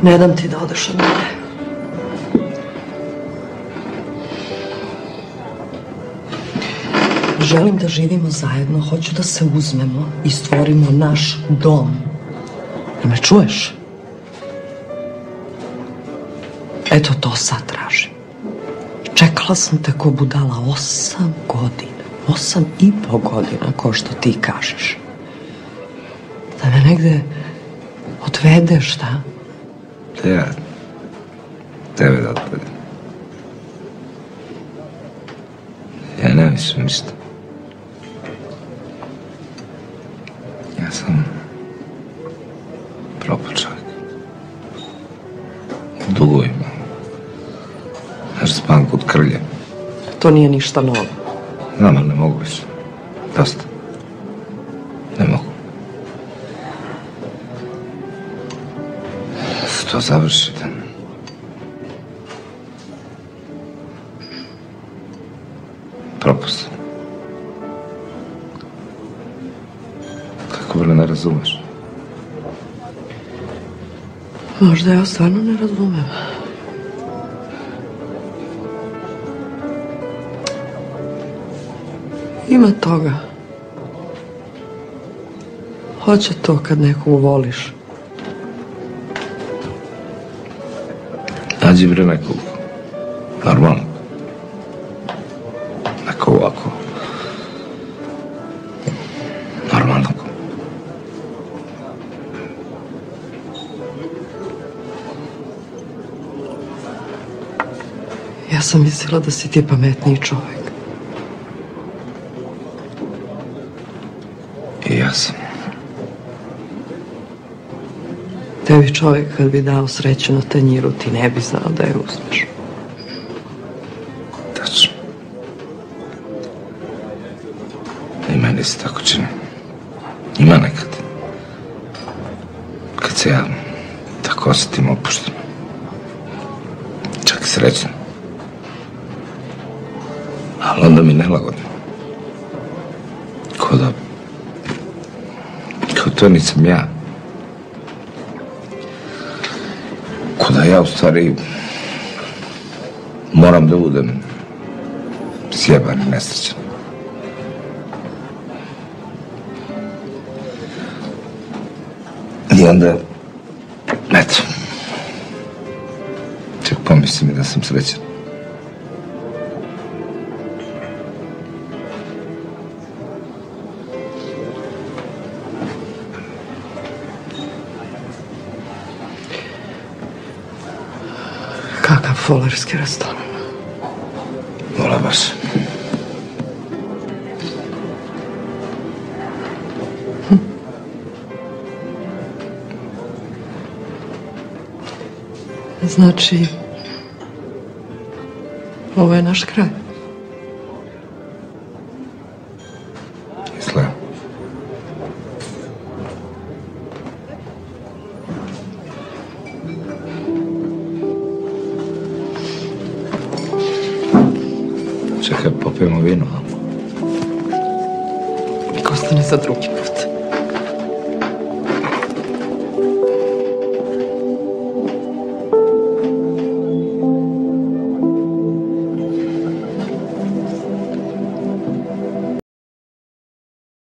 Ne dam ti da odeš od mene. Želim da živimo zajedno, hoću da se uzmemo i stvorimo naš dom. Da me čuješ? Eto to sad tražim. Čekala sam te ko budala 8 godina. 8,5 godina, ko što ti kažeš. Da me negde odvedeš, da? Da ja tebe da odvedem. Ja ne mislim ništa. Ja sam propao čovjek. U dugovima. Znaš, spam kod krlje. To nije ništa novo. Znam, ali ne mogu više. Dosta. Ne mogu. To završi da... Propust. Kako bre ne razumeš? Možda ja stvarno ne razumem. Ima toga. Hoće to kad nekog voliš. Nađi bre nekog normalnog. Neko ovako. Normalnog. Ja sam mislila da si ti pametniji čovjek. I ja sam. Tebi čovjek kad bi dao sreću na tanjiru, ti ne bi znao da je uzmeš. Tačno. I meni se tako čini. Ima nekad. Kad se ja tako osjetim opušteno. Čak i srećno. Ali onda mi nelagodno. Kao to nisam ja. Ko da ja u stvari moram da budem sjeban i nesrećan. I onda, eto, čak pomislim i da sam srećan. Kakav folerski restoran. Vola baš. Znači, ovo je naš kraj. Izgleda. Čekaj, popijemo vino. Nek ostane za drugi put.